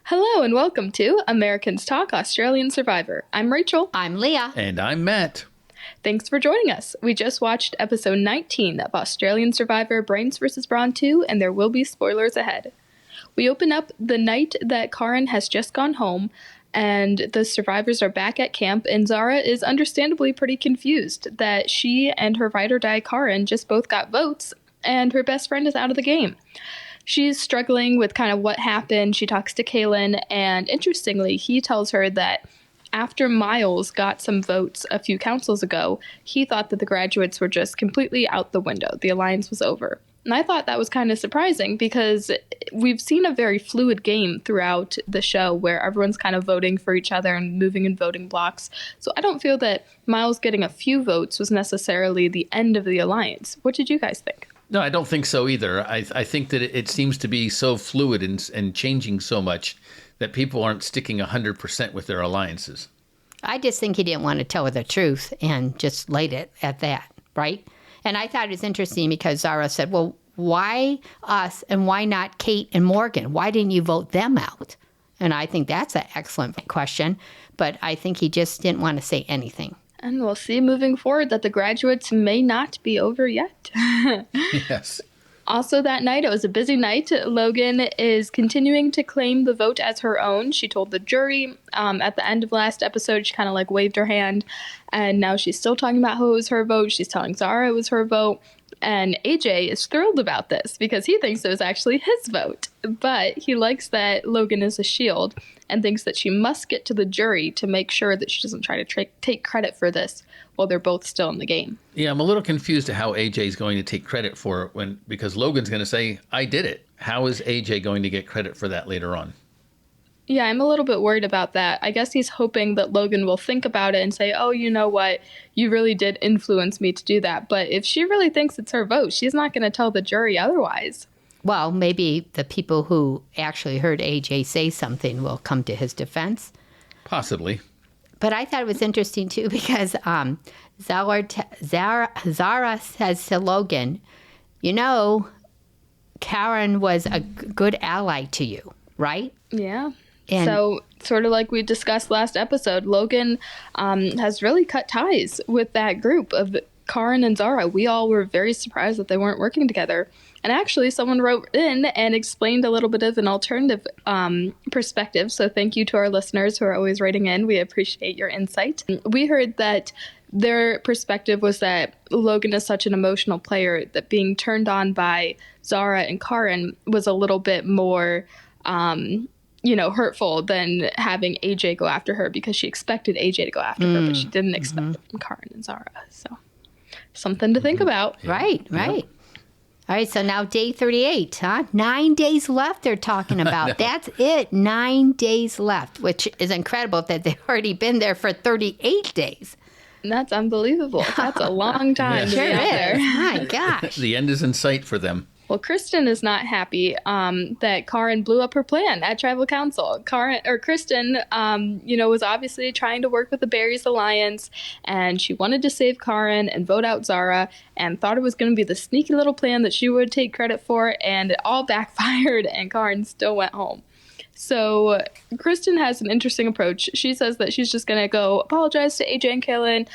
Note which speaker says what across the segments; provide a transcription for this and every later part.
Speaker 1: Hello and welcome to Americans Talk Australian Survivor. I'm Rachel.
Speaker 2: I'm Leah.
Speaker 3: And I'm Matt.
Speaker 1: Thanks for joining us. We just watched episode 19 of Australian Survivor Brains vs. Brawn 2, and there will be spoilers ahead. We open up the night that Karen has just gone home, and the survivors are back at camp, and Zara is understandably pretty confused that she and her ride or die Karen just both got votes, and her best friend is out of the game. She's struggling with kind of what happened. She talks to Kaylin, and interestingly, he tells her that after Miles got some votes a few councils ago, he thought that the graduates were just completely out the window. The alliance was over. And I thought that was kind of surprising because we've seen a very fluid game throughout the show where everyone's kind of voting for each other and moving in voting blocks. So I don't feel that Miles getting a few votes was necessarily the end of the alliance. What did you guys think?
Speaker 3: No, I don't think so either. I think that it seems to be so fluid and changing so much that people aren't sticking 100% with their alliances.
Speaker 2: I just think he didn't want to tell her the truth and just laid it at that, right? And I thought it was interesting because Zara said, well, why us and why not Kate and Morgan? Why didn't you vote them out? And I think that's an excellent question, but I think he just didn't want to say anything.
Speaker 1: And we'll see moving forward that the graduates may not be over yet.
Speaker 3: Yes.
Speaker 1: Also that night, it was a busy night. Logan is continuing to claim the vote as her own. She told the jury at the end of last episode, she kind of like waved her hand, and now she's still talking about how it was her vote. She's telling Zara it was her vote. And AJ is thrilled about this because he thinks it was actually his vote. But he likes that Logan is a shield and thinks that she must get to the jury to make sure that she doesn't try to take credit for this while they're both still in the game.
Speaker 3: Yeah, I'm a little confused at how AJ is going to take credit for it because Logan's going to say, I did it. How is AJ going to get credit for that later on?
Speaker 1: Yeah, I'm a little bit worried about that. I guess he's hoping that Logan will think about it and say, oh, you know what? You really did influence me to do that. But if she really thinks it's her vote, she's not going to tell the jury otherwise.
Speaker 2: Well, maybe the people who actually heard AJ say something will come to his defense.
Speaker 3: Possibly.
Speaker 2: But I thought it was interesting, too, because Zara says to Logan, you know, Karen was a good ally to you, right?
Speaker 1: Yeah.
Speaker 2: And
Speaker 1: so, sort of like we discussed last episode, Logan has really cut ties with that group of Karen and Zara. We all were very surprised that they weren't working together. And actually, someone wrote in and explained a little bit of an alternative perspective. So thank you to our listeners who are always writing in. We appreciate your insight. We heard that their perspective was that Logan is such an emotional player that being turned on by Zara and Karen was a little bit more hurtful than having AJ go after her because she expected AJ to go after her, but she didn't expect it from Karen and Zara. So something to think about.
Speaker 2: Yeah. Right. Yep. All right, so now day 38, huh? 9 days left they're talking about. That's it, 9 days left, which is incredible that they've already been there for 38 days.
Speaker 1: That's unbelievable. That's a long time to be out there.
Speaker 2: My gosh.
Speaker 3: The end is in sight for them.
Speaker 1: Well, Kristen is not happy that Karen blew up her plan at Tribal Council. Kristen, was obviously trying to work with the Berries Alliance, and she wanted to save Karen and vote out Zara, and thought it was going to be the sneaky little plan that she would take credit for, and it all backfired, and Karen still went home. So Kristen has an interesting approach. She says that she's just going to go apologize to AJ and Kaylin.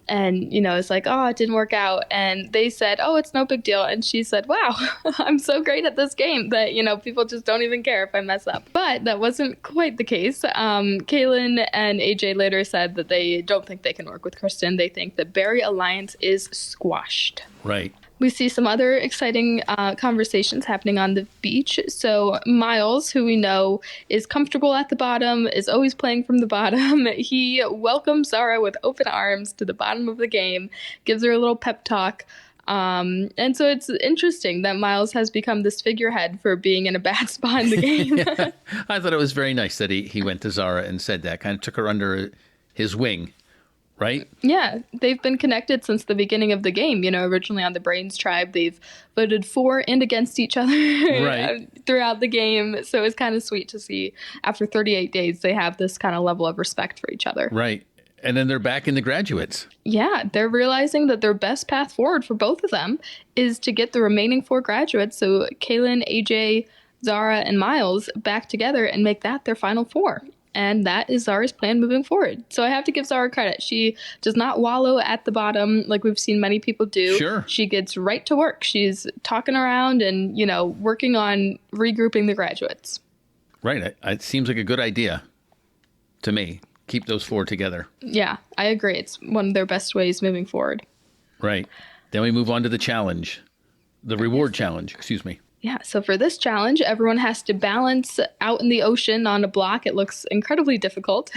Speaker 1: It's like, oh, it didn't work out. And they said, oh, it's no big deal. And she said, wow, I'm so great at this game that, people just don't even care if I mess up. But that wasn't quite the case. Kaylin and AJ later said that they don't think they can work with Kristen. They think the Berry Alliance is squashed.
Speaker 3: Right.
Speaker 1: We see some other exciting conversations happening on the beach. So Miles, who we know is comfortable at the bottom, is always playing from the bottom. He welcomes Zara with open arms to the bottom of the game, gives her a little pep talk. And so it's interesting that Miles has become this figurehead for being in a bad spot in the game.
Speaker 3: Yeah. I thought it was very nice that he went to Zara and said that, kind of took her under his wing. Right?
Speaker 1: Yeah, they've been connected since the beginning of the game. Originally on the Brains tribe, they've voted for and against each other throughout the game. So it's kind of sweet to see after 38 days, they have this kind of level of respect for each other.
Speaker 3: Right. And then they're back in the graduates.
Speaker 1: Yeah, they're realizing that their best path forward for both of them is to get the remaining 4 graduates. So Kaylin, AJ, Zara and Miles back together and make that their final four. And that is Zara's plan moving forward. So I have to give Zara credit. She does not wallow at the bottom like we've seen many people do.
Speaker 3: Sure.
Speaker 1: She gets right to work. She's talking around and, working on regrouping the graduates.
Speaker 3: Right. It seems like a good idea to me. Keep those four together.
Speaker 1: Yeah, I agree. It's one of their best ways moving forward.
Speaker 3: Right. Then we move on to the challenge. The reward challenge, excuse me.
Speaker 1: Yeah, so for this challenge, everyone has to balance out in the ocean on a block. It looks incredibly difficult.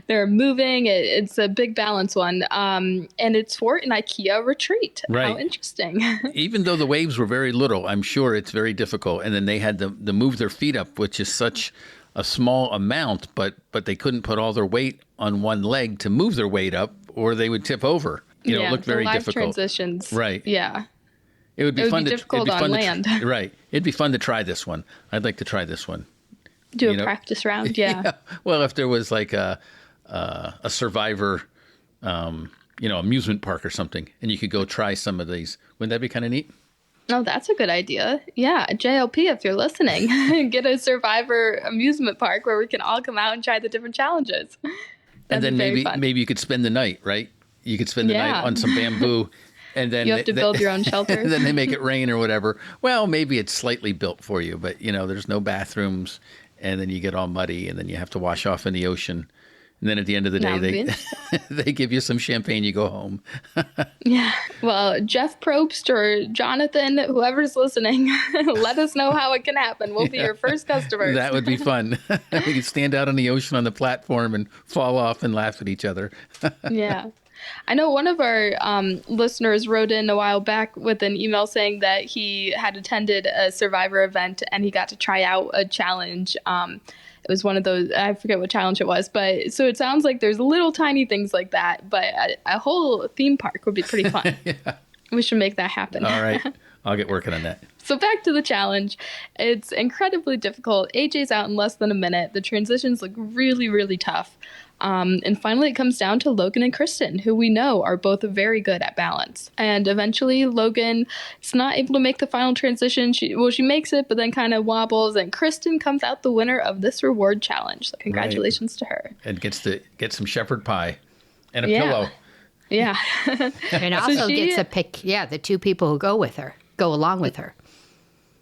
Speaker 1: They're moving. It's a big balance one. And it's for an IKEA retreat.
Speaker 3: Right.
Speaker 1: How interesting.
Speaker 3: Even though the waves were very little, I'm sure it's very difficult. And then they had to move their feet up, which is such a small amount, but they couldn't put all their weight on one leg to move their weight up, or they would tip over. It looked very
Speaker 1: live
Speaker 3: difficult.
Speaker 1: Transitions.
Speaker 3: Right.
Speaker 1: Yeah.
Speaker 3: It would be fun to
Speaker 1: difficult
Speaker 3: it'd be
Speaker 1: on
Speaker 3: fun
Speaker 1: land.
Speaker 3: Right. It'd be fun to try this one. I'd like to try this one.
Speaker 1: Do a practice round. Yeah.
Speaker 3: Well, if there was like a Survivor, amusement park or something, and you could go try some of these, wouldn't that be kind of neat?
Speaker 1: Oh, that's a good idea. Yeah, JLP, if you're listening, get a Survivor amusement park where we can all come out and try the different challenges.
Speaker 3: And then maybe you could spend the night, right? You could spend the night on some bamboo. And then
Speaker 1: you have to build your own shelter.
Speaker 3: And then they make it rain or whatever. Well, maybe it's slightly built for you, but there's no bathrooms, and then you get all muddy, and then you have to wash off in the ocean. And then at the end of the day, they give you some champagne, you go home.
Speaker 1: Yeah. Well, Jeff Probst or Jonathan, whoever's listening, let us know how it can happen. We'll be your first customers.
Speaker 3: That would be fun. We could stand out on the ocean on the platform and fall off and laugh at each other.
Speaker 1: Yeah. I know one of our listeners wrote in a while back with an email saying that he had attended a Survivor event and he got to try out a challenge. It was one of those, I forget what challenge it was, but so it sounds like there's little tiny things like that, but a whole theme park would be pretty fun. Yeah. We should make that happen.
Speaker 3: All right. I'll get working on that.
Speaker 1: So back to the challenge. It's incredibly difficult. AJ's out in less than a minute. The transitions look really, really tough. And finally, it comes down to Logan and Kristen, who we know are both very good at balance. And eventually, Logan is not able to make the final transition. She makes it, but then kind of wobbles. And Kristen comes out the winner of this reward challenge. So congratulations to her.
Speaker 3: And gets to get some shepherd pie and a pillow.
Speaker 1: Yeah.
Speaker 2: And also gets to pick, the two people who go along with her.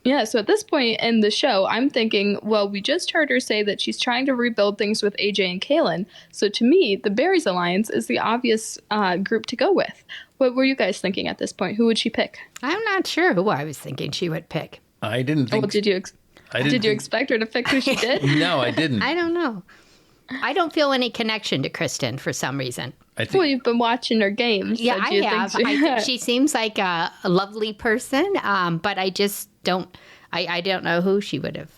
Speaker 1: Yeah, so at this point in the show, I'm thinking, well, we just heard her say that she's trying to rebuild things with AJ and Kaylin. So to me, the Berries Alliance is the obvious group to go with. What were you guys thinking at this point? Who would she pick?
Speaker 2: I'm not sure who I was thinking she would pick.
Speaker 3: I didn't think...
Speaker 1: Well, did you expect her to pick who she did?
Speaker 3: No, I didn't.
Speaker 2: I don't know. I don't feel any connection to Kristen for some reason.
Speaker 1: Well, you've been watching her games.
Speaker 2: Yeah, I have. I think she seems like a lovely person, but I just don't. I don't know who she would have,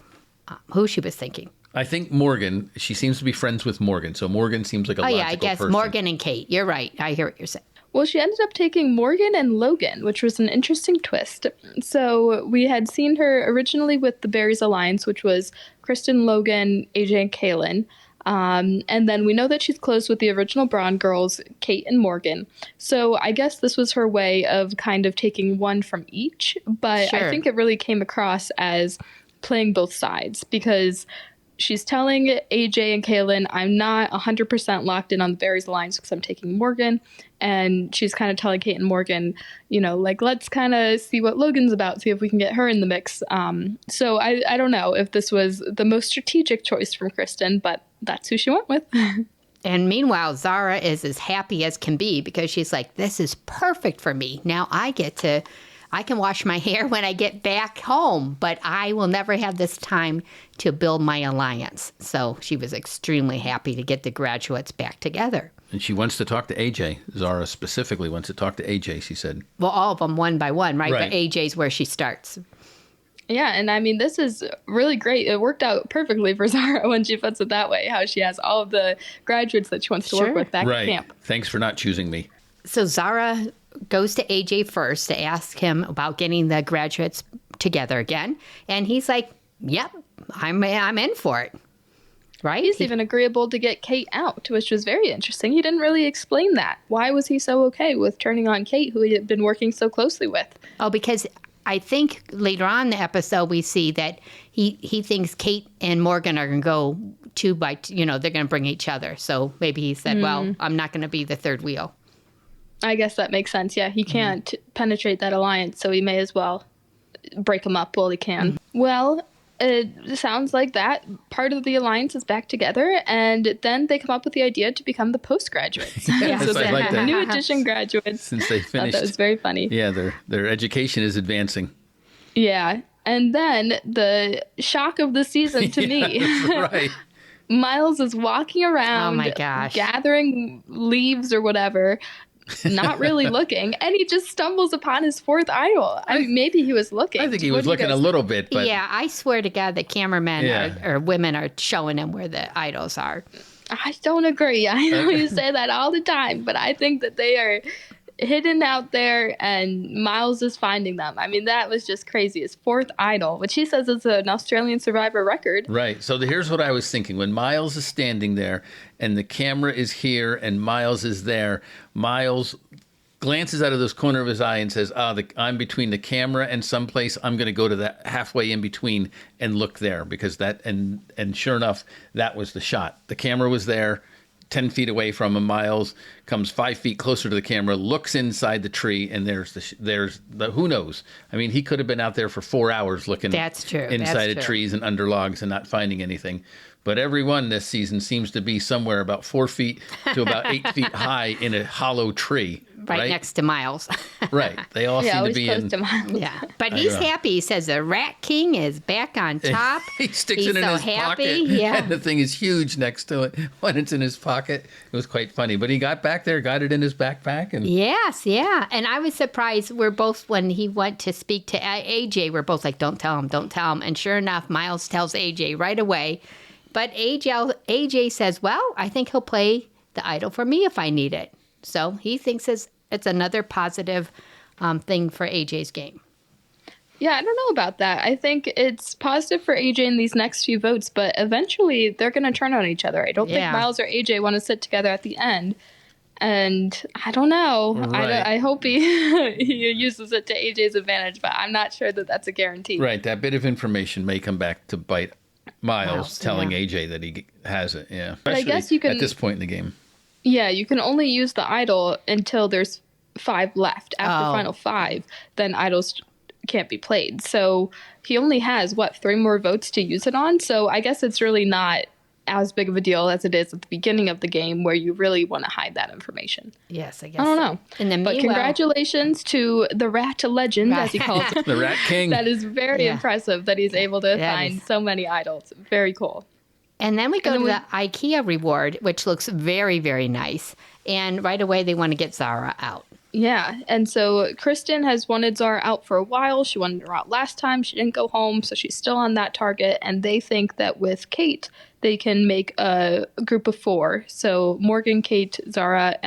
Speaker 2: who she was thinking.
Speaker 3: I think Morgan. She seems to be friends with Morgan, so Morgan seems like a logical
Speaker 2: I guess
Speaker 3: person.
Speaker 2: Morgan and Kate. You're right. I hear what you're saying.
Speaker 1: Well, she ended up taking Morgan and Logan, which was an interesting twist. So we had seen her originally with the Berries Alliance, which was Kristen, Logan, AJ, and Kaylin. And then we know that she's close with the original Brawn girls, Kate and Morgan. So I guess this was her way of kind of taking one from each. But I think it really came across as playing both sides because she's telling AJ and Kaylin, I'm not 100% locked in on the Berries Alliance because I'm taking Morgan. And she's kind of telling Kate and Morgan, let's kind of see what Logan's about, see if we can get her in the mix. So I don't know if this was the most strategic choice from Kristen, but that's who she went with.
Speaker 2: And meanwhile, Zara is as happy as can be because she's like, this is perfect for me. Now I can wash my hair when I get back home, but I will never have this time to build my alliance. So she was extremely happy to get the graduates back together.
Speaker 3: And she wants to talk to AJ. Zara specifically wants to talk to AJ, she said.
Speaker 2: Well, all of them one by one, right? But AJ's where she starts.
Speaker 1: Yeah, and I mean, this is really great. It worked out perfectly for Zara when she puts it that way, how she has all of the graduates that she wants to work with back at camp.
Speaker 3: Thanks for not choosing me.
Speaker 2: So Zara goes to AJ first to ask him about getting the graduates together again. And he's like, yep, I'm in for it. Right?
Speaker 1: He's even agreeable to get Kate out, which was very interesting. He didn't really explain that. Why was he so okay with turning on Kate, who he had been working so closely with?
Speaker 2: Oh, because I think later on in the episode we see that he thinks Kate and Morgan are going to go two by two, they're going to bring each other. So maybe he said, well, I'm not going to be the third wheel.
Speaker 1: I guess that makes sense. Yeah, he can't penetrate that alliance, so he may as well break them up while he can. Well, it sounds like that part of the alliance is back together, and then they come up with the idea to become the postgraduates.
Speaker 3: Yes,
Speaker 1: So
Speaker 3: I like
Speaker 1: the
Speaker 3: that.
Speaker 1: new addition graduates.
Speaker 3: Since they
Speaker 1: Thought
Speaker 3: finished.
Speaker 1: that was very funny.
Speaker 3: Yeah, their education is advancing.
Speaker 1: Yeah. And then the shock of the season to me.
Speaker 3: That's right.
Speaker 1: Miles is walking around
Speaker 2: Oh my gosh.
Speaker 1: gathering leaves or whatever, not really looking, and he just stumbles upon his fourth idol. I mean, maybe he was looking.
Speaker 3: I think he
Speaker 1: What
Speaker 3: was
Speaker 1: do you
Speaker 3: looking a
Speaker 1: guys
Speaker 3: little bit, but
Speaker 2: Yeah, I swear to God, the cameramen
Speaker 3: Yeah.
Speaker 2: or women are showing him where the idols are.
Speaker 1: I don't agree. I know you say that all the time, but I think that they are hidden out there and Miles is finding them. I mean, that was just crazy. His fourth idol, which he says is an Australian Survivor record.
Speaker 3: right. So here's what I was thinking. When Miles is standing there and the camera is here and Miles is there, Miles glances out of this corner of his eye and says, I'm between the camera and someplace. I'm going to go to that halfway in between and look there because that, and sure enough, that was the shot. The camera was there. 10 feet away from him, Miles comes 5 feet closer to the camera, looks inside the tree, and there's the who knows? I mean, he could have been out there for 4 hours looking
Speaker 2: That's true.
Speaker 3: inside
Speaker 2: That's
Speaker 3: of
Speaker 2: true.
Speaker 3: trees and under logs and not finding anything. But everyone this season seems to be somewhere about 4 feet to about 8 feet high in a hollow tree.
Speaker 2: Right next to Miles.
Speaker 3: Right. They all
Speaker 1: Yeah,
Speaker 3: seem to
Speaker 1: always
Speaker 3: be
Speaker 1: close
Speaker 3: in.
Speaker 1: to Miles.
Speaker 2: Yeah, but he's happy. He says the Rat King is back on top.
Speaker 3: He sticks
Speaker 2: He's
Speaker 3: it in
Speaker 2: so
Speaker 3: his
Speaker 2: happy.
Speaker 3: pocket,
Speaker 2: Yeah.
Speaker 3: and the thing is huge next to it when it's in his pocket. It was quite funny, but he got back there, got it in his backpack, and
Speaker 2: Yes, yeah. And I was surprised. We're both, when he went to speak to AJ, we're both like, don't tell him, don't tell him. And sure enough, Miles tells AJ right away. But AJ says, well, I think he'll play the idol for me if I need it. So he thinks it's another positive thing for AJ's game.
Speaker 1: Yeah, I don't know about that. I think it's positive for AJ in these next few votes, but eventually they're going to turn on each other. I don't think
Speaker 2: Yeah.
Speaker 1: Miles or AJ want to sit together at the end. And I don't know.
Speaker 3: Right.
Speaker 1: I hope he he uses it to AJ's advantage, but I'm not sure that that's a guarantee.
Speaker 3: right, that bit of information may come back to bite Miles, telling
Speaker 2: yeah.
Speaker 3: AJ that he has it. Yeah,
Speaker 1: But I guess you can-
Speaker 3: at this point in the game.
Speaker 1: Yeah, you can only use the idol until there's 5 left. After
Speaker 2: Oh.
Speaker 1: final 5, then idols can't be played. So he only has, 3 more votes to use it on? So I guess it's really not as big of a deal as it is at the beginning of the game where you really want to hide that information.
Speaker 2: Yes, I guess.
Speaker 1: I don't
Speaker 2: so.
Speaker 1: know.
Speaker 2: And then
Speaker 1: But
Speaker 2: meanwhile,
Speaker 1: congratulations to the Rat Legend, as he calls it.
Speaker 3: The Rat King.
Speaker 1: That is very
Speaker 2: Yeah.
Speaker 1: impressive that he's able to
Speaker 2: That
Speaker 1: find
Speaker 2: is.
Speaker 1: so many idols. Very cool.
Speaker 2: And then we go
Speaker 1: And
Speaker 2: to
Speaker 1: then
Speaker 2: the IKEA reward, which looks very, very nice. And right away, they want to get Zara out.
Speaker 1: Yeah, and so Kristen has wanted Zara out for a while. She wanted her out last time. She didn't go home, so she's still on that target. And they think that with Kate, they can make a group of 4. So Morgan, Kate, Zara,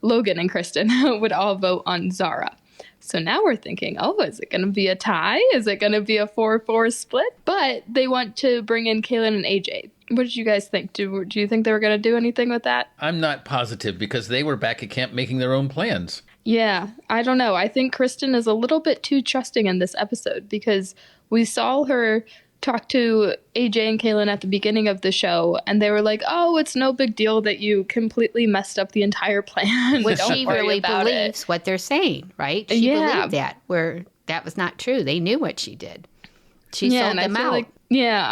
Speaker 1: Logan and Kristen would all vote on Zara. So now we're thinking, is it going to be a tie? Is it going to be a 4-4 split? But they want to bring in Kaylin and AJ. What did you guys think? Do you think they were going to do anything with that?
Speaker 3: I'm not positive because they were back at camp making their own plans.
Speaker 1: Yeah, I don't know. I think Kristen is a little bit too trusting in this episode because we saw her talk to AJ and Kaylin at the beginning of the show, and they were like, "Oh, it's no big deal that you completely messed up the entire plan."
Speaker 2: Which
Speaker 1: Don't
Speaker 2: she
Speaker 1: worry
Speaker 2: really
Speaker 1: about it."
Speaker 2: believes what they're saying, right? She
Speaker 1: Yeah.
Speaker 2: believed that, where that was not true. They knew what she did. She
Speaker 1: Yeah,
Speaker 2: sold
Speaker 1: and
Speaker 2: them
Speaker 1: I feel
Speaker 2: out.
Speaker 1: like,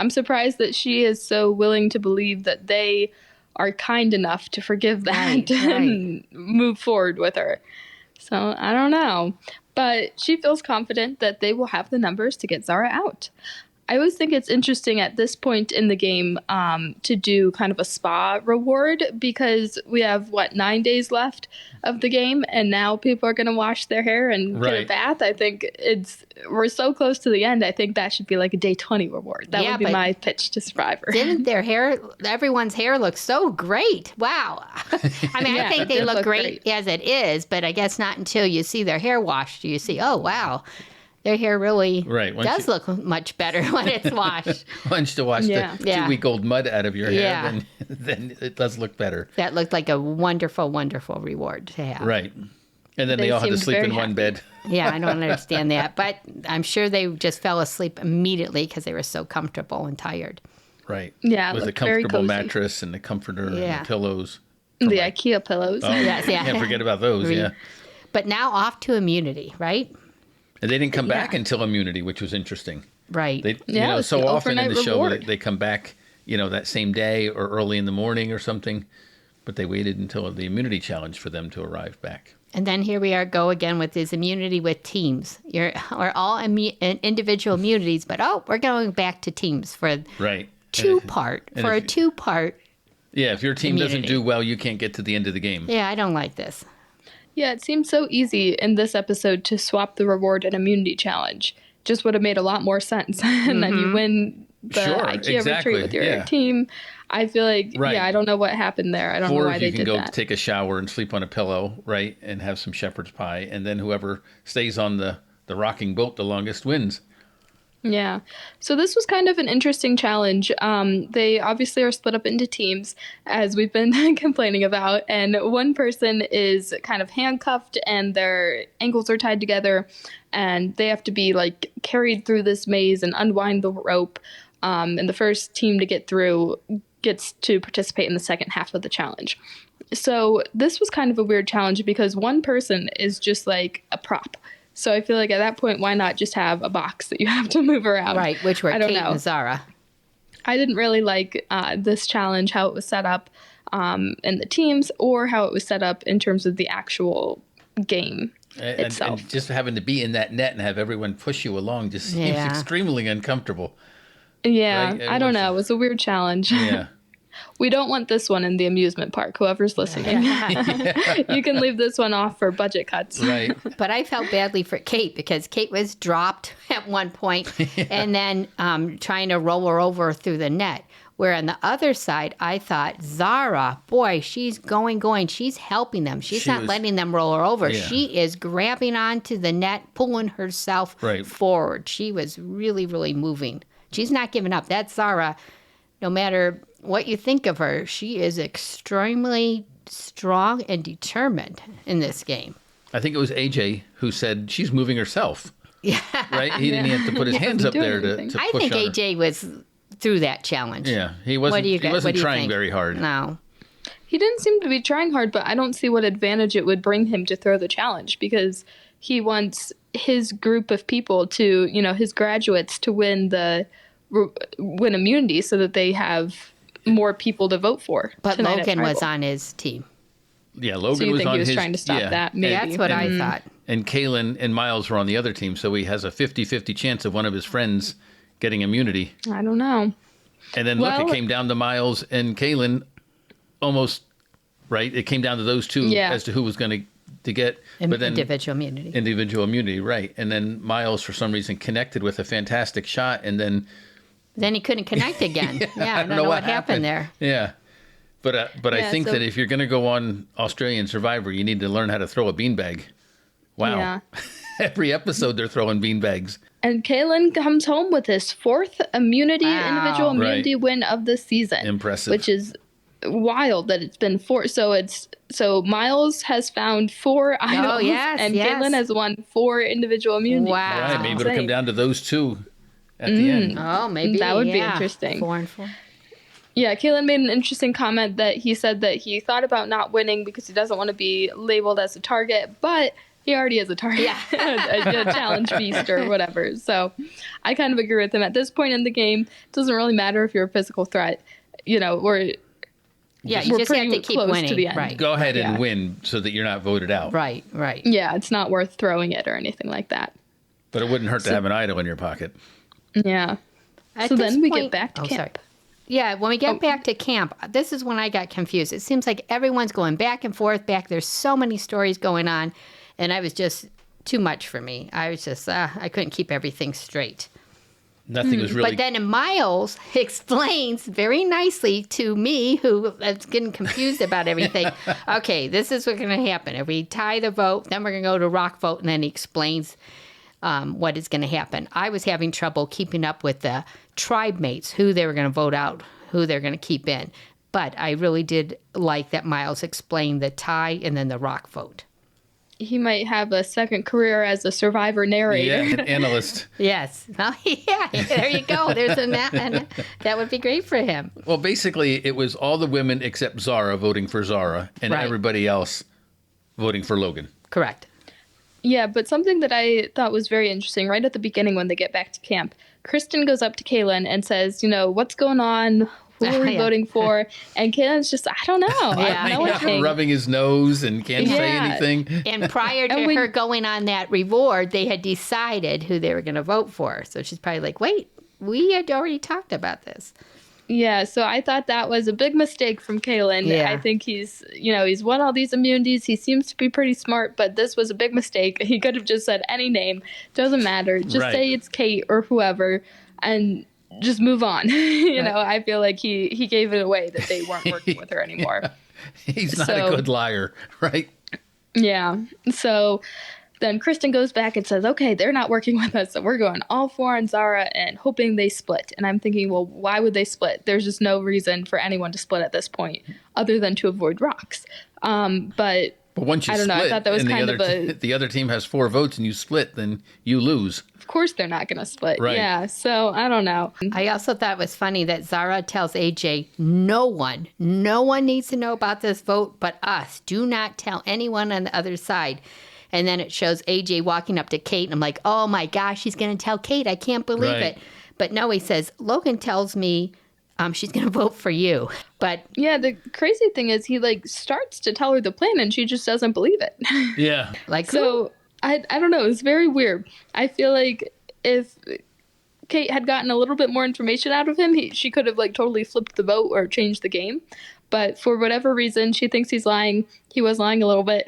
Speaker 1: I'm surprised that she is so willing to believe that they are kind enough to forgive that
Speaker 2: Right,
Speaker 1: and move forward with her. So I don't know, but she feels confident that they will have the numbers to get Zara out. I always think it's interesting at this point in the game to do kind of a spa reward because we have, 9 days left of the game, and now people are going to wash their hair and get a
Speaker 3: Right.
Speaker 1: bath. I think we're so close to the end. I think that should be like a day 20 reward. That
Speaker 2: Yeah,
Speaker 1: would be
Speaker 2: but
Speaker 1: my pitch to Survivor.
Speaker 2: Didn't their hair, everyone's hair looks so great. Wow. I mean,
Speaker 1: Yeah,
Speaker 2: I think
Speaker 1: it
Speaker 2: they
Speaker 1: did
Speaker 2: look
Speaker 1: look
Speaker 2: great as it is, but I guess not until you see their hair washed. You see, oh, wow. Their hair really
Speaker 3: Right, once
Speaker 2: does
Speaker 3: you-
Speaker 2: look much better when it's washed.
Speaker 3: Once to wash
Speaker 1: Yeah.
Speaker 3: the
Speaker 2: Yeah.
Speaker 3: 2-week-old mud out of your hair,
Speaker 2: Yeah.
Speaker 3: then it does look better.
Speaker 2: That looked like a wonderful, wonderful reward to have.
Speaker 3: Right. And then they all had to
Speaker 1: seemed
Speaker 3: sleep
Speaker 1: very
Speaker 3: in one
Speaker 1: happy.
Speaker 3: bed.
Speaker 2: Yeah, I don't understand that. But I'm sure they just fell asleep immediately because they were so comfortable and tired.
Speaker 3: Right.
Speaker 1: Yeah, it
Speaker 3: With a
Speaker 1: looked very
Speaker 3: comfortable
Speaker 1: cozy.
Speaker 3: mattress and the comforter and
Speaker 2: Yeah.
Speaker 3: the pillows.
Speaker 1: The IKEA pillows.
Speaker 3: Oh,
Speaker 2: Yes, yeah.
Speaker 3: Can't forget about those, yeah.
Speaker 2: But now off to immunity, right?
Speaker 3: And they didn't come back
Speaker 1: Yeah.
Speaker 3: until immunity, which was interesting.
Speaker 2: Right.
Speaker 3: They,
Speaker 1: Yeah, it's
Speaker 3: so
Speaker 1: the
Speaker 3: often in the
Speaker 1: overnight
Speaker 3: show
Speaker 1: reward.
Speaker 3: they come back, that same day or early in the morning or something. But they waited until the immunity challenge for them to arrive back.
Speaker 2: And then here we are go again with this immunity with teams. We're all individual immunities, but we're going back to teams for
Speaker 3: Right.
Speaker 2: two-part.
Speaker 3: and
Speaker 2: For a
Speaker 3: if-
Speaker 2: two-part.
Speaker 3: Yeah, if your team doesn't
Speaker 2: Immunity.
Speaker 3: do well, you can't get to the end of the game.
Speaker 2: Yeah, I don't like this.
Speaker 1: Yeah, it seemed so easy in this episode to swap the reward and immunity challenge. Just would have made a lot more sense. And then you win the
Speaker 3: Sure,
Speaker 1: IKEA
Speaker 3: exactly,
Speaker 1: retreat with your
Speaker 3: yeah.
Speaker 1: team. I feel like,
Speaker 3: Right.
Speaker 1: I don't know what happened there. I don't know
Speaker 3: Or
Speaker 1: why
Speaker 3: if
Speaker 1: they
Speaker 3: you can
Speaker 1: did
Speaker 3: go
Speaker 1: that.
Speaker 3: take a shower and sleep on a pillow, right, and have some shepherd's pie, and then whoever stays on the rocking boat the longest wins.
Speaker 1: Yeah. So this was kind of an interesting challenge. They obviously are split up into teams, as we've been complaining about, and one person is kind of handcuffed and their ankles are tied together, and they have to be like carried through this maze and unwind the rope. And the first team to get through gets to participate in the second half of the challenge. So this was kind of a weird challenge because one person is just like a prop. So I feel like at that point, why not just have a box that you have to move around?
Speaker 2: Right, which were
Speaker 1: I don't
Speaker 2: Kate
Speaker 1: know.
Speaker 2: and Zara.
Speaker 1: I didn't really like this challenge, how it was set up in the teams or how it was set up in terms of the actual game itself.
Speaker 3: And just having to be in that net and have everyone push you along just seems
Speaker 2: Yeah.
Speaker 3: extremely uncomfortable.
Speaker 1: Yeah,
Speaker 3: Right?
Speaker 1: I don't know. It was a weird challenge.
Speaker 3: Yeah.
Speaker 1: We don't want this one in the amusement park, whoever's listening. You can leave this one off for budget cuts.
Speaker 3: Right.
Speaker 2: But I felt badly for Kate because Kate was dropped at one point and then trying to roll her over through the net. Where on the other side, I thought, Zara, boy, she's going. She's helping them. She's
Speaker 3: She
Speaker 2: not
Speaker 3: was-
Speaker 2: letting them roll her over.
Speaker 3: Yeah.
Speaker 2: She is grabbing onto the net, pulling herself
Speaker 3: Right.
Speaker 2: forward. She was really, really moving. She's not giving up. That's Zara. No matter what you think of her, she is extremely strong and determined in this game.
Speaker 3: I think it was AJ who said she's moving herself. Yeah. Right? He didn't have to put his hands up
Speaker 1: doing
Speaker 3: there to
Speaker 1: anything.
Speaker 3: push
Speaker 2: I think
Speaker 3: on her.
Speaker 2: AJ was through that challenge.
Speaker 3: Yeah. He wasn't, he wasn't trying very hard.
Speaker 2: No.
Speaker 1: He didn't seem to be trying hard, but I don't see what advantage it would bring him to throw the challenge because he wants his group of people to, his graduates to win immunity so that they have more people to vote for.
Speaker 2: But
Speaker 1: tonight at
Speaker 2: Logan was
Speaker 1: Tribal.
Speaker 2: on his team.
Speaker 3: Yeah, Logan
Speaker 1: So you
Speaker 3: was
Speaker 1: think
Speaker 3: on
Speaker 1: he was
Speaker 3: his
Speaker 1: trying to stop
Speaker 3: yeah.
Speaker 1: that? Maybe.
Speaker 2: That's what I thought.
Speaker 3: And Kaylin and Miles were on the other team, so he has a 50-50 chance of one of his friends getting immunity.
Speaker 1: I don't know.
Speaker 3: And then
Speaker 1: Well-
Speaker 3: look, it came down to Miles and Kaylin almost, right? It came down to those two
Speaker 1: Yeah.
Speaker 3: as to who was going to get. But then
Speaker 2: Individual immunity.
Speaker 3: individual immunity, right. And then Miles, for some reason, connected with a fantastic shot. And then,
Speaker 2: Then he couldn't connect again. Yeah, I don't know what happened there.
Speaker 3: Yeah. But I
Speaker 1: Yeah,
Speaker 3: think
Speaker 1: so-
Speaker 3: that if you're going to go on Australian Survivor, you need to learn how to throw a beanbag. Wow.
Speaker 1: Yeah.
Speaker 3: Every episode they're throwing beanbags.
Speaker 1: And Kaylin comes home with his fourth immunity,
Speaker 2: Wow.
Speaker 1: individual immunity win of the season.
Speaker 3: Impressive.
Speaker 1: Which is wild that it's been four. So Miles has found 4 idols,
Speaker 2: yes,
Speaker 1: and
Speaker 2: yes.
Speaker 1: Kaylin has won 4 individual immunity.
Speaker 2: Wow.
Speaker 3: All right, maybe it'll
Speaker 1: insane.
Speaker 3: come down to those two at the end.
Speaker 2: Oh, maybe.
Speaker 1: That would be
Speaker 2: yeah.
Speaker 1: interesting.
Speaker 2: 4 and 4.
Speaker 1: Yeah, Kaylin made an interesting comment that he said that he thought about not winning because he doesn't want to be labeled as a target, but he already is a target, a challenge beast or whatever. So I kind of agree with him. At this point in the game, it doesn't really matter if you're a physical threat. We're
Speaker 2: Yeah, you
Speaker 1: we're
Speaker 2: just have
Speaker 1: pretty
Speaker 2: to keep
Speaker 1: close to
Speaker 2: winning.
Speaker 1: the end.
Speaker 2: Right.
Speaker 3: Go ahead and
Speaker 1: Yeah.
Speaker 3: win so that you're not voted out.
Speaker 2: Right, right.
Speaker 1: Yeah, it's not worth throwing it or anything like that.
Speaker 3: But it wouldn't hurt to have an idol in your pocket.
Speaker 1: Yeah.
Speaker 2: At
Speaker 1: So
Speaker 2: this
Speaker 1: then we
Speaker 2: point-
Speaker 1: get back to
Speaker 2: Oh,
Speaker 1: camp.
Speaker 2: sorry. Yeah, when we get back to camp, this is when I got confused. It seems like everyone's going back and forth back. There's so many stories going on, and I was just too much for me. I was just, I couldn't keep everything straight.
Speaker 3: Nothing was really.
Speaker 2: But then Miles explains very nicely to me, who is getting confused about everything. Okay, this is what's going to happen. If we tie the vote, then we're going to go to rock vote, and then he explains what is going to happen. I was having trouble keeping up with the tribe mates, who they were going to vote out, who they're going to keep in. But I really did like that Miles explained the tie and then the rock vote.
Speaker 1: He might have a second career as a Survivor narrator.
Speaker 3: Yeah, an analyst.
Speaker 2: Yes. Oh, yeah. There you go. There's that would be great for him.
Speaker 3: Well, basically, it was all the women except Zara voting for Zara, and
Speaker 2: Right.
Speaker 3: everybody else voting for Logan.
Speaker 2: Correct.
Speaker 1: Yeah, but something that I thought was very interesting right at the beginning when they get back to camp, Kristen goes up to Kaylin and says, what's going on? Who are we
Speaker 2: Yeah.
Speaker 1: voting for? And Kaylin's just, I don't know.
Speaker 2: Yeah.
Speaker 1: I know anything.
Speaker 3: Rubbing his nose and can't say
Speaker 1: Yeah.
Speaker 3: anything.
Speaker 2: And prior to
Speaker 1: when-
Speaker 2: her going on that reward, they had decided who they were going to vote for. So she's probably like, wait, we had already talked about this.
Speaker 1: Yeah, so I thought that was a big mistake from Kaylin.
Speaker 2: Yeah.
Speaker 1: I think he's won all these immunities. He seems to be pretty smart, but this was a big mistake. He could have just said any name. Doesn't matter. Just
Speaker 3: Right.
Speaker 1: say it's Kate or whoever and just move on. I feel like he gave it away that they weren't working with her anymore.
Speaker 3: He's not
Speaker 1: So-
Speaker 3: a good liar, right?
Speaker 1: Yeah. So then Kristen goes back and says, okay, they're not working with us, so we're going all four on Zara and hoping they split. And I'm thinking, well, why would they split? There's just no reason for anyone to split at this point other than to avoid rocks. But
Speaker 3: once you
Speaker 1: I don't know, I
Speaker 3: split,
Speaker 1: thought that was
Speaker 3: and
Speaker 1: kind
Speaker 3: the
Speaker 1: of
Speaker 3: other the other team has 4 votes and you split, then you lose.
Speaker 1: of course they're not going to split.
Speaker 3: Right.
Speaker 1: Yeah, so I don't know.
Speaker 2: I also thought it was funny that Zara tells AJ, no one needs to know about this vote but us. Do not tell anyone on the other side. And then it shows AJ walking up to Kate, and I'm like, oh my gosh, he's going to tell Kate. I can't believe
Speaker 3: Right.
Speaker 2: it. But no, he says, Logan tells me she's going to vote for you. But
Speaker 1: Yeah, the crazy thing is he starts to tell her the plan and she just doesn't believe it.
Speaker 3: Yeah.
Speaker 2: like,
Speaker 1: So I don't know. It's very weird. I feel like if Kate had gotten a little bit more information out of him, she could have totally flipped the vote or changed the game. But for whatever reason, she thinks he's lying. He was lying a little bit.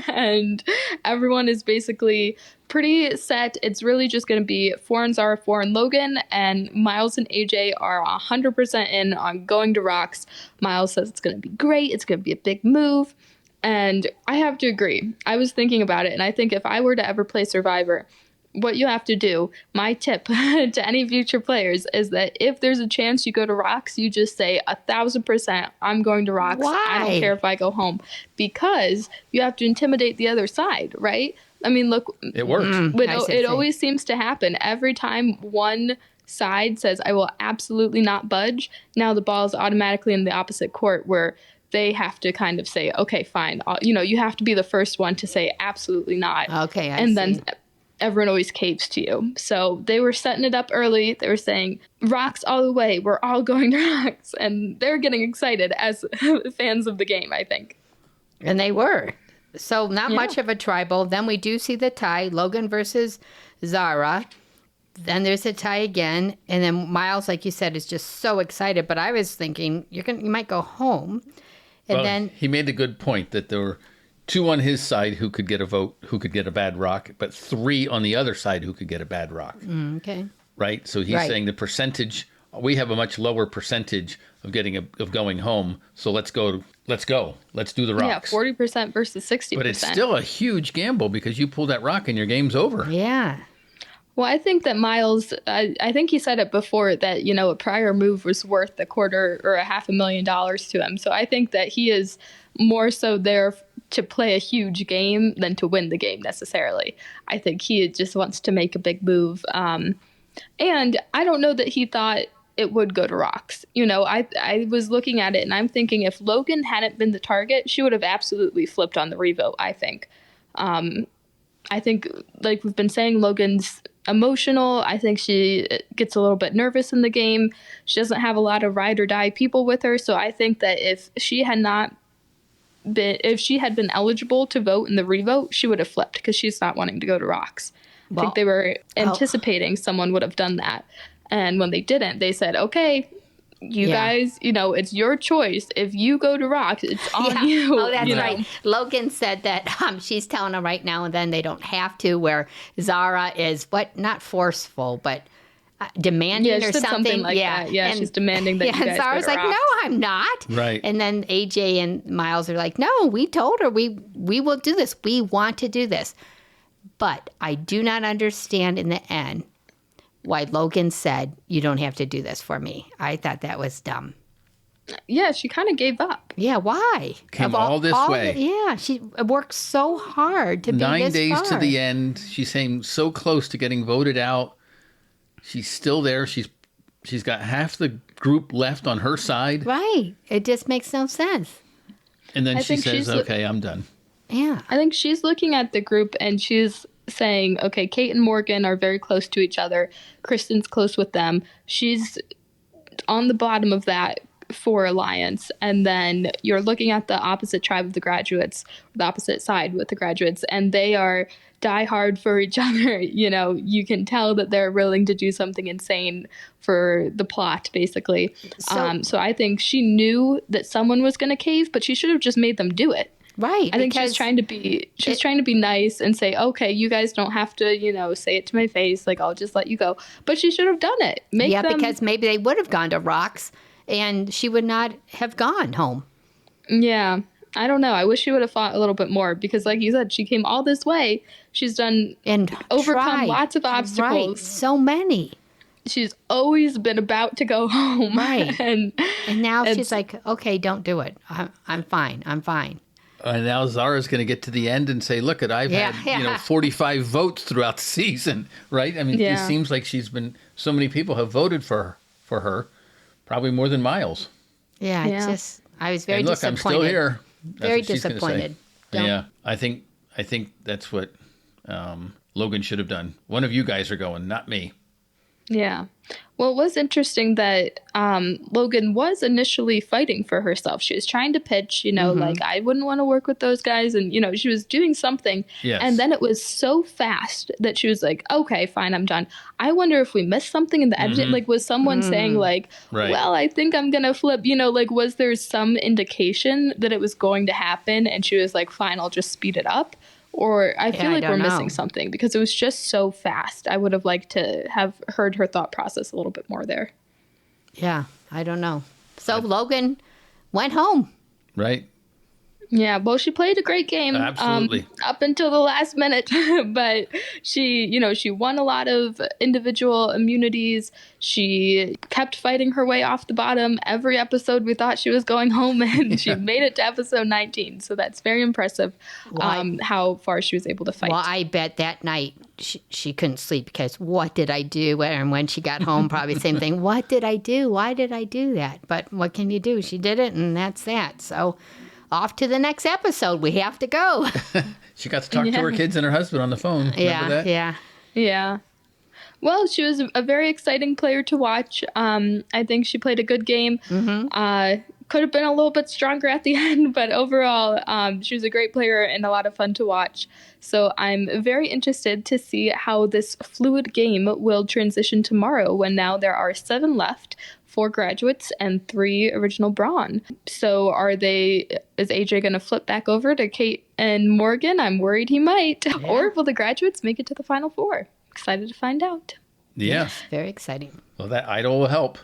Speaker 1: And everyone is basically pretty set. It's really just going to be 4 and Zara, 4 and Logan. And Miles and AJ are 100% in on going to rocks. Miles says it's going to be great. It's going to be a big move. And I have to agree. I was thinking about it. And I think if I were to ever play Survivor, what you have to do, my tip to any future players is that if there's a chance you go to rocks, you just say 1,000% I'm going to rocks. I
Speaker 2: Why?
Speaker 1: don't care if I go home, because you have to intimidate the other side, right? I mean, look,
Speaker 3: It worked.
Speaker 1: but
Speaker 2: I see,
Speaker 1: it
Speaker 2: see.
Speaker 1: always seems to happen every time one side says I will absolutely not budge. Now the ball is automatically in the opposite court where they have to kind of say, okay, fine. You have to be the first one to say absolutely not.
Speaker 2: okay, I
Speaker 1: And
Speaker 2: see.
Speaker 1: then everyone always caves to you. So they were setting it up early. They were saying, rocks all the way. We're all going to rocks. And they're getting excited as fans of the game, I think.
Speaker 2: And they were. So not
Speaker 1: Yeah.
Speaker 2: much of a tribal. Then we do see the tie, Logan versus Zara. Then there's a tie again. And then Miles, like you said, is just so excited. But I was thinking, you might go home. And
Speaker 3: Well,
Speaker 2: then
Speaker 3: he made a good point that there were 2 on his side who could get a vote, who could get a bad rock, but 3 on the other side who could get a bad rock.
Speaker 2: okay.
Speaker 3: Right? So he's
Speaker 2: Right.
Speaker 3: saying the percentage, we have a much lower percentage of of going home. So let's go. Let's do the
Speaker 1: Yeah,
Speaker 3: rocks.
Speaker 1: 40% versus 60%.
Speaker 3: But it's still a huge gamble because you pull that rock and your game's over.
Speaker 2: Yeah.
Speaker 1: Well, I think that Miles, I think he said it before that, a prior move was worth a quarter or $500,000 to him. So I think that he is more so there to play a huge game than to win the game necessarily. I think he just wants to make a big move. And I don't know that he thought it would go to rocks. I was looking at it and I'm thinking if Logan hadn't been the target, she would have absolutely flipped on the revote, I think. I think, like we've been saying, Logan's emotional. I think she gets a little bit nervous in the game. She doesn't have a lot of ride or die people with her. So I think that if she had been eligible to vote in the revote, she would have flipped because she's not wanting to go to rocks. I
Speaker 2: Well,
Speaker 1: think they were anticipating someone would have done that. And when they didn't, they said, okay, you
Speaker 2: Yeah.
Speaker 1: guys, it's your choice. If you go to rocks, it's on
Speaker 2: Yeah.
Speaker 1: you.
Speaker 2: Oh, that's
Speaker 1: you know?
Speaker 2: right. Logan said that she's telling him right now and then they don't have to, where Zara is, not forceful, but demanding
Speaker 1: Yeah, she
Speaker 2: or
Speaker 1: said something like that. Yeah, she's demanding that you
Speaker 2: and
Speaker 1: guys
Speaker 2: Zara's
Speaker 1: go to
Speaker 2: like,
Speaker 1: rocks.
Speaker 2: no, I'm not.
Speaker 3: Right.
Speaker 2: And then AJ and Miles are like, no, we told her we will do this. We want to do this. But I do not understand in the end why Logan said, you don't have to do this for me. I thought that was dumb.
Speaker 1: Yeah, she kind of gave up.
Speaker 2: Yeah, why?
Speaker 3: Came all this way.
Speaker 2: Yeah, she worked so hard to be
Speaker 3: 9
Speaker 2: this
Speaker 3: days
Speaker 2: far.
Speaker 3: to the end. She seemed so close to getting voted out. She's still there. She's got half the group left on her side.
Speaker 2: Right. It just makes no sense.
Speaker 3: And then
Speaker 1: I
Speaker 3: she
Speaker 1: think
Speaker 3: says,
Speaker 1: she's-
Speaker 3: okay, I'm done.
Speaker 2: Yeah.
Speaker 1: I think she's looking at the group and she's saying, okay, Kate and Morgan are very close to each other. Kristen's close with them. She's on the bottom of that for alliance. And then you're looking at the opposite tribe of the graduates, the opposite side with the graduates, and they are die hard for each other. You know, you can tell that they're willing to do something insane for the plot, basically. So I think she knew that someone was going to cave, but she should have just made them do it.
Speaker 2: Right.
Speaker 1: I think she's trying to be nice and say, okay, you guys don't have to, you know, say it to my face. Like, I'll just let you go. But she should have done it.
Speaker 2: Because maybe they would have gone to Rocks and she would not have gone home.
Speaker 1: Yeah. I don't know. I wish she would have fought a little bit more because, like you said, she came all this way. She's done
Speaker 2: And
Speaker 1: overcome
Speaker 2: tried.
Speaker 1: lots of obstacles.
Speaker 2: Right. So many.
Speaker 1: She's always been about to go home.
Speaker 2: Right.
Speaker 1: and
Speaker 2: now she's like, okay, don't do it. I'm fine. I'm fine.
Speaker 3: And now Zara's going to get to the end and say, look, I've had 45 votes throughout the season, right? I mean, It seems like so many people have voted for her, probably more than Miles.
Speaker 2: Yeah. It's just, I was very
Speaker 3: and look,
Speaker 2: disappointed.
Speaker 3: I'm still here. That's
Speaker 2: Very
Speaker 3: what she's gonna say.
Speaker 2: disappointed.
Speaker 3: Yeah, I think that's what Logan should have done. One of you guys are going, not me.
Speaker 1: Yeah. Well, it was interesting that Logan was initially fighting for herself. She was trying to pitch, you know, like, I wouldn't want to work with those guys. And, you know, she was doing something.
Speaker 3: Yes.
Speaker 1: And then it was so fast that she was like, okay, fine, I'm done. I wonder if we missed something in the editing. Like, was someone saying, like,
Speaker 3: Right.
Speaker 1: well, I think I'm going to flip, you know, like, was there some indication that it was going to happen? And she was like, fine, I'll just speed it up. Or I feel like we're missing something because it was just so fast. I would have liked to have heard her thought process a little bit more there.
Speaker 2: Yeah, I don't know. So Logan went home.
Speaker 3: Right?
Speaker 1: Yeah, well, she played a great game
Speaker 3: Absolutely.
Speaker 1: up until the last minute, but she won a lot of individual immunities. She kept fighting her way off the bottom. Every episode we thought she was going home, and she made it to episode 19. So that's very impressive how far she was able to fight.
Speaker 2: Well, I bet that night she couldn't sleep because what did I do? And when she got home, probably the same thing. What did I do? Why did I do that? But what can you do? She did it, and that's that. So off to the next episode. We have to go.
Speaker 3: She got to talk to her kids and her husband on the phone. Remember that?
Speaker 1: Yeah. Well, she was a very exciting player to watch. I think she played a good game. Could have been a little bit stronger at the end, but overall, she was a great player and a lot of fun to watch. So I'm very interested to see how this fluid game will transition tomorrow when now there are 7 left, 4 graduates and 3 original Brawn. So is AJ going to flip back over to Kate and Morgan? I'm worried he might. Yeah. Or will the graduates make it to the final 4? Excited to find out.
Speaker 3: Yeah.
Speaker 2: Very exciting.
Speaker 3: Well, that idol will help.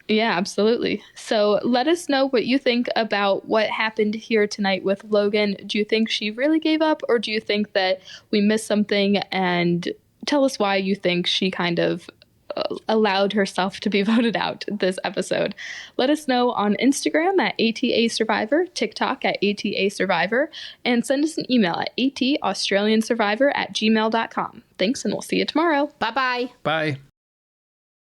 Speaker 1: Yeah, absolutely. So let us know what you think about what happened here tonight with Logan. Do you think she really gave up, or do you think that we missed something? And tell us why you think she kind of allowed herself to be voted out this episode. Let us know on Instagram at ATA Survivor, TikTok at ATA Survivor, and send us an email at ataustraliansurvivor@gmail.com. Thanks, and we'll see you tomorrow.
Speaker 2: Bye-bye.
Speaker 3: Bye.